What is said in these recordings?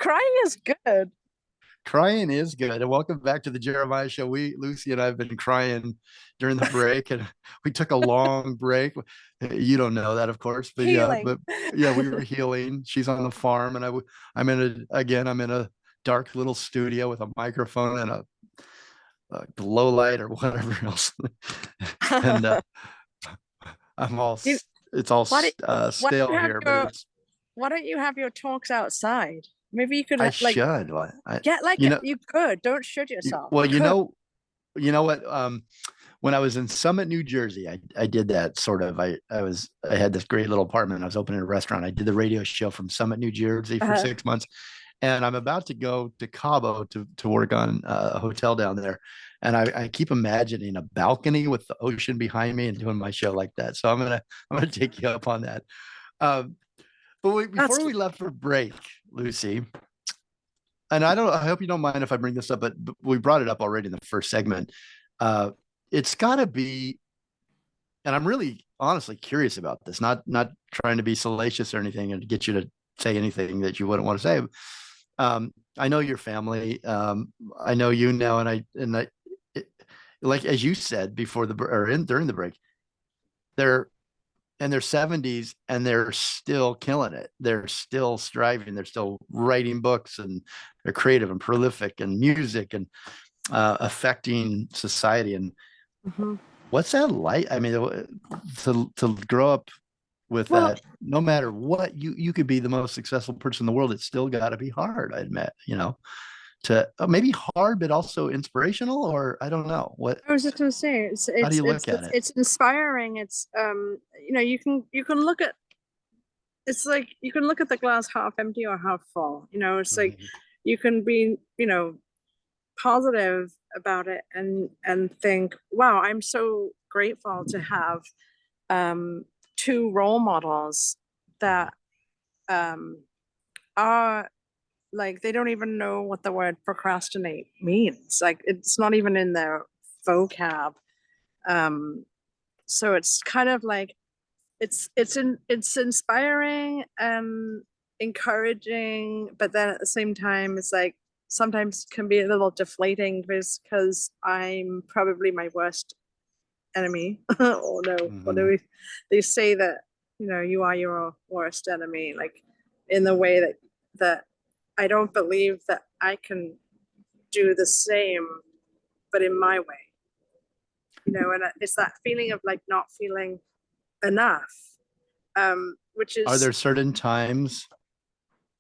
Crying is good. Crying is good. And welcome back to the Jeremiah Show. Lucy and I have been crying during the break, and we took a long break. You don't know that, of course, but Healing. yeah, we were healing. She's on the farm, and I'm in a dark little studio with a microphone and a glow light or whatever else, and I'm all You, it's all why don't why don't stale you have here, but your it's why don't you have your talks outside? Maybe you could I like should. get like You know, you could. Don't shoot yourself. well, You could. you know what? When I was in Summit, New Jersey, I did that sort of. I had this great little apartment. I was opening a restaurant. I did the radio show from Summit, New Jersey for Uh, 6 months, and I'm about to go to Cabo to work on a hotel down there. And I keep imagining a balcony with the ocean behind me and doing my show like that. So I'm gonna take you up on that. Um, that's before we left for break, Lucy, and I hope you don't mind if I bring this up, but we brought it up already in the first segment. Uh, it's got to be, and I'm really honestly curious about this, not trying to be salacious or anything and to get you to say anything that you wouldn't want to say. I know your family. I know you now, it, like as you said before during the break, they're in their 70s and they're still killing it. They're still striving. They're still writing books, and they're creative and prolific and music and affecting society. And Mhm. what's that like? I mean, to grow up with Well, that, no matter what, you could be the most successful person in the world. It's still got to be hard. I admit, to maybe hard, but also inspirational, or I don't know what. I was just gonna say How do you look at it? it's inspiring. It's you can look at it's like you can look at the glass half empty or half full. It's like Mhm. you can be positive about it and think, wow, I'm so grateful to have um two role models that um are like they don't even know what the word procrastinate means. Like it's not even in their vocab. Um so it's kind of like it's inspiring and encouraging, but then at the same time it's like sometimes can be a little deflating because I'm probably my worst enemy. Or no, what do Mhm. they say that you are your worst enemy, like in the way that I don't believe that I can do the same, but in my way, and it's that feeling of like not feeling enough, which Are is there certain times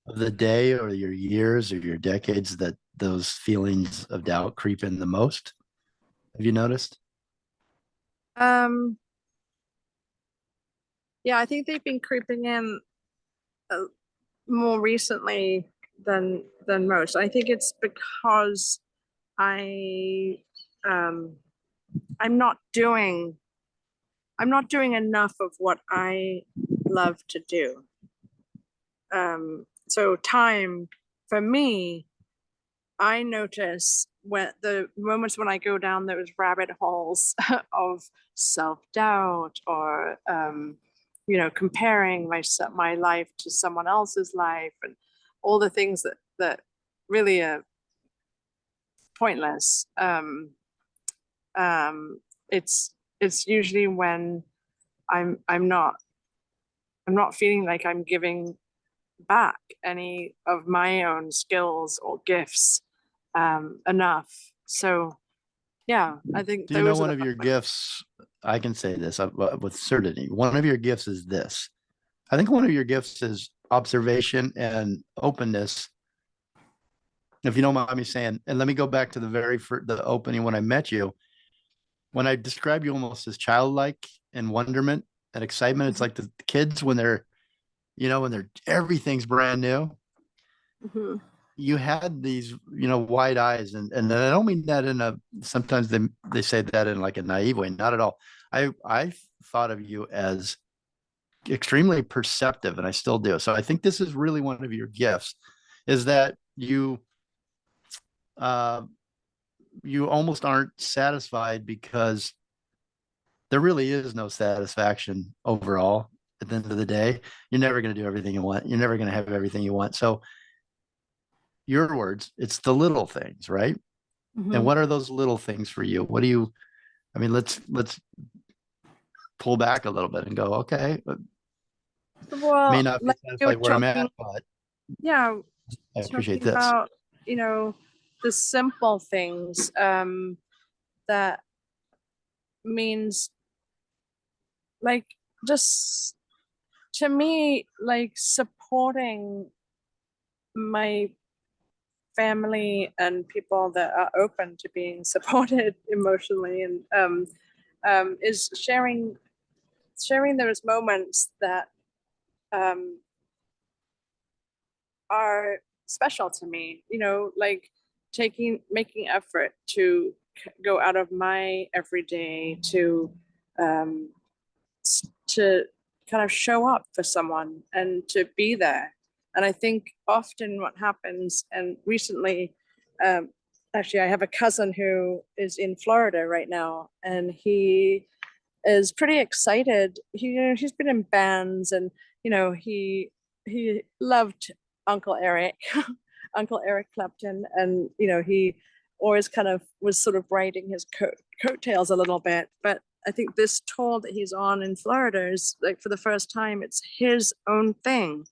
of the day or your years or your decades that those feelings of doubt creep in the most? Have you noticed? um yeah, I think they've been creeping in uh, more recently than most. I think it's because I um I'm not doing I'm not doing enough of what I love to do. So time for me, I notice when the moments when I go down those rabbit holes of self-doubt or comparing my life to someone else's life and all the things that really are pointless. Um, it's usually when I'm I'm not I'm not feeling like I'm giving back any of my own skills or gifts enough. So yeah, I think Do you know those are one the of your moments. gifts? I can say this with certainty. One of your gifts is this. I think one of your gifts is observation and openness. If you don't mind me saying, and let me go back to the opening when I met you. When I describe you almost as childlike and wonderment and excitement, it's like the kids when they're everything's brand new. Mhm. You had these, wide eyes, and I don't mean that in a. Sometimes they say that in like a naive way. Not at all. I thought of you as extremely perceptive, and I still do. So I think this is really one of your gifts, is that uh, you almost aren't satisfied because there really is no satisfaction overall. At the end of the day, you're never going to do everything you want. You're never going to have everything you want. So your words, it's the little things, right? And Mhm. what are those little things for you? What do you, I mean, let's pull back a little bit and go, okay, may Well, not be like you were satisfied where I'm talking, at, but yeah, I appreciate talking this. about, you know, the simple things, that means like just to me, like supporting my family and people that are open to being supported emotionally, and is sharing those moments that um, are special to me. Like making effort to go out of my everyday um, to kind of show up for someone and to be there. And I think often what happens, and recently, um, actually, I have a cousin who is in Florida right now, and he is pretty excited. He's been in bands, and he loved Uncle Eric, Uncle Eric Clapton, and he always kind of was sort of riding his coattails a little bit. But I think this tour that he's on in Florida is like for the first time, it's his own thing,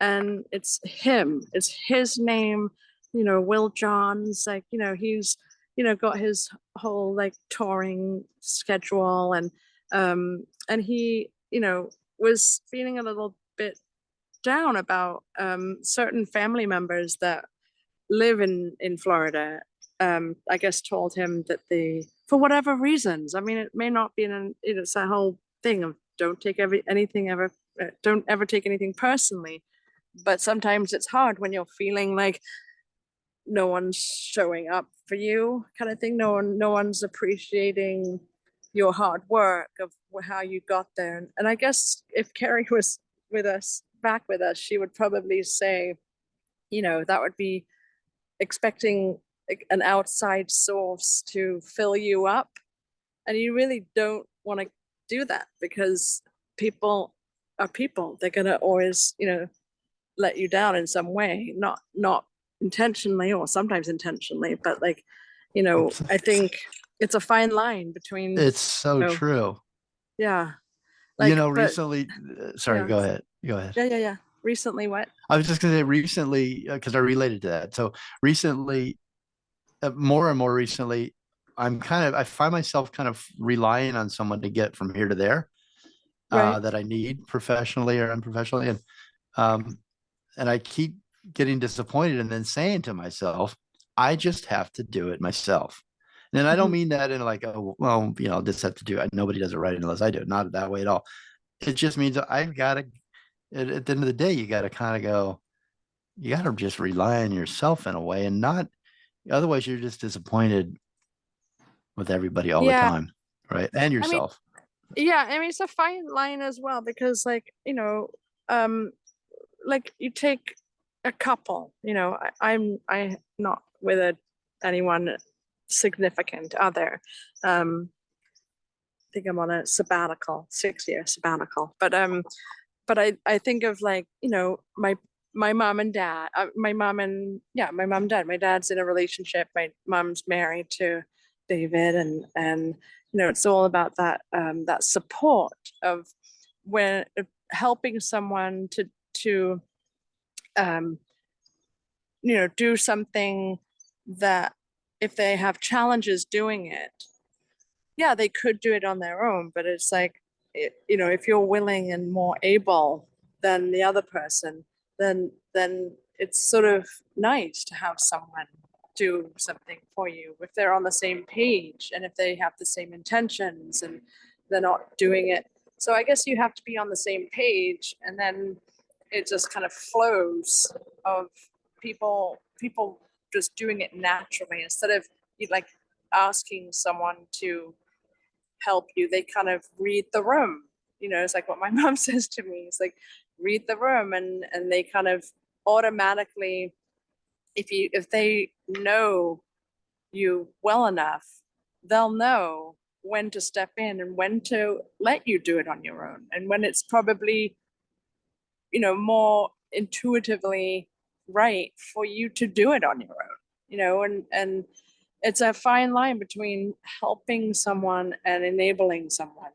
and it's him, it's his name. Will John's like, he's got his whole like touring schedule, and he was feeling a little bit down about certain family members that live in Florida. I guess told him that they, for whatever reasons, I mean, it may not be it's a whole thing of don't ever take anything personally, but sometimes it's hard when you're feeling like no one's showing up for you, kind of thing. No one's appreciating your hard work of how you got there. And I guess if Carrie was back with us, she would probably say, that would be expecting like an outside source to fill you up, and you really don't want to do that, because people are people. They're gonna always let you down in some way, not intentionally, or sometimes intentionally, but like I think it's a fine line between It's so you know true. yeah, like, but Recently, sorry, yeah, go ahead. Go ahead. yeah. Recently, what? I was just gonna say recently, because I related to that. So recently, more and more recently, I find myself kind of relying on someone to get from here to there, Right. that I need professionally or unprofessionally. Um, and I keep getting disappointed and then saying to myself, I just have to do it myself. And I don't Mhm. mean that in like, oh, well, I'll just have to do it. Nobody does it right unless I do it. Not that way at all. It just means I've got to, at the end of the day, you got to kind of go, you got to just rely on yourself in a way, and not, otherwise you're just disappointed with everybody all the Yeah, time. Right. And I mean, yourself. yeah, I mean, it's a fine line as well, because like um like you take a couple, I'm not with anyone significant other. I think I'm on a sabbatical, 6 year sabbatical. But I think of like, my mom and dad, my mom and yeah, my mom and dad. My dad's in a relationship. My mom's married to David, and it's all about that support of when helping someone to um do something that, if they have challenges doing it, yeah, they could do it on their own, but it's like, if you're willing and more able than the other person, then it's sort of nice to have someone do something for you if they're on the same page and if they have the same intentions and they're not doing it. So I guess you have to be on the same page, and then it just kind of flows of people just doing it naturally, instead of like asking someone to help you. They kind of read the room. It's like what my mom says to me. It's like, read the room, and they kind of automatically, if they know you well enough, they'll know when to step in and when to let you do it on your own, and when it's probably more intuitively right for you to do it on your own, and it's a fine line between helping someone and enabling someone.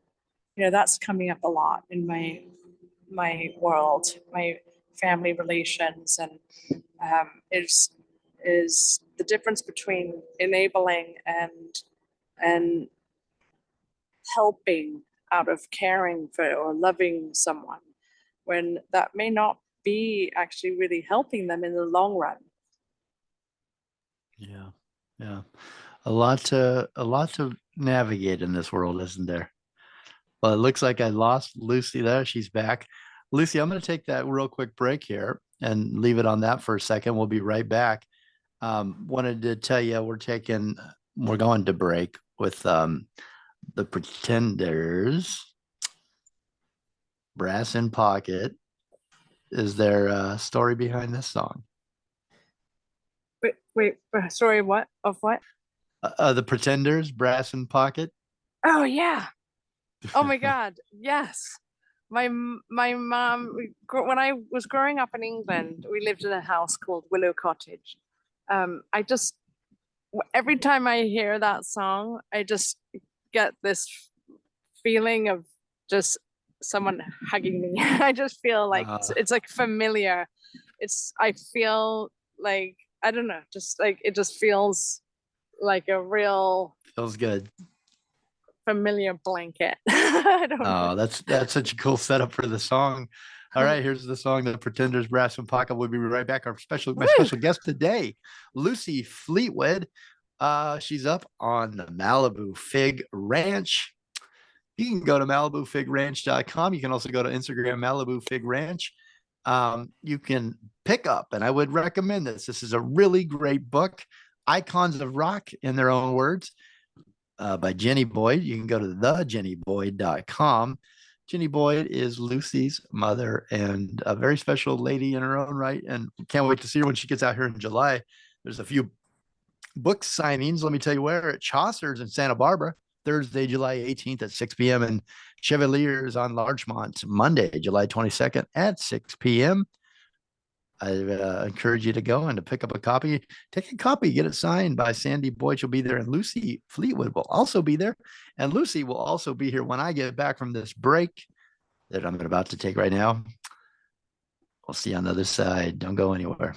That's coming up a lot in my world, my family relations, and is the difference between enabling and helping out of caring for or loving someone, when that may not be actually really helping them in the long run. Yeah. Yeah. A lot to navigate in this world, isn't there? Well, it looks like I lost Lucy there. She's back. Lucy, I'm going to take that real quick break here and leave it on that for a second. We'll be right back. Wanted to tell you we're going to break with the Pretenders. Brass in Pocket is there a story behind this song. Wait, sorry, what? Of what? The Pretenders, Brass in Pocket. Oh, yeah. Oh my God. Yes. My mom, when I was growing up in England, we lived in a house called Willow Cottage. I just, every time I hear that song, I just get this feeling of just someone hugging me. I just feel like it's like familiar. I feel like, I don't know, just like it just feels like a real Feels good. familiar blanket. I don't know. Oh, that's such a cool setup for the song. All right, here's the song, The Pretenders, Brass and Pocket. We'll be right back. My special guest today, Lucy Fleetwood. She's up on the Malibu Fig Ranch. You can go to MalibuFigRanch.com. You can also go to Instagram, Malibu Fig Ranch. You can pick up, and I would recommend this. This is a really great book, Icons of Rock in Their Own Words, by Jenny Boyd. You can go to thejennyboyd.com. Jenny Boyd is Lucy's mother and a very special lady in her own right. And can't wait to see her when she gets out here in July. There's a few book signings. Let me tell you where: at Chaucer's in Santa Barbara, Thursday, July 18th at 6 p.m. and Chevalier's on Larchmont, Monday, July 22nd at 6 p.m. I encourage you to go and to pick up a copy. Take a copy, get it signed by Sandy Boyd. She'll be there, and Lucy Fleetwood will also be there. And Lucy will also be here when I get back from this break that I'm about to take right now. We'll see you on the other side. Don't go anywhere.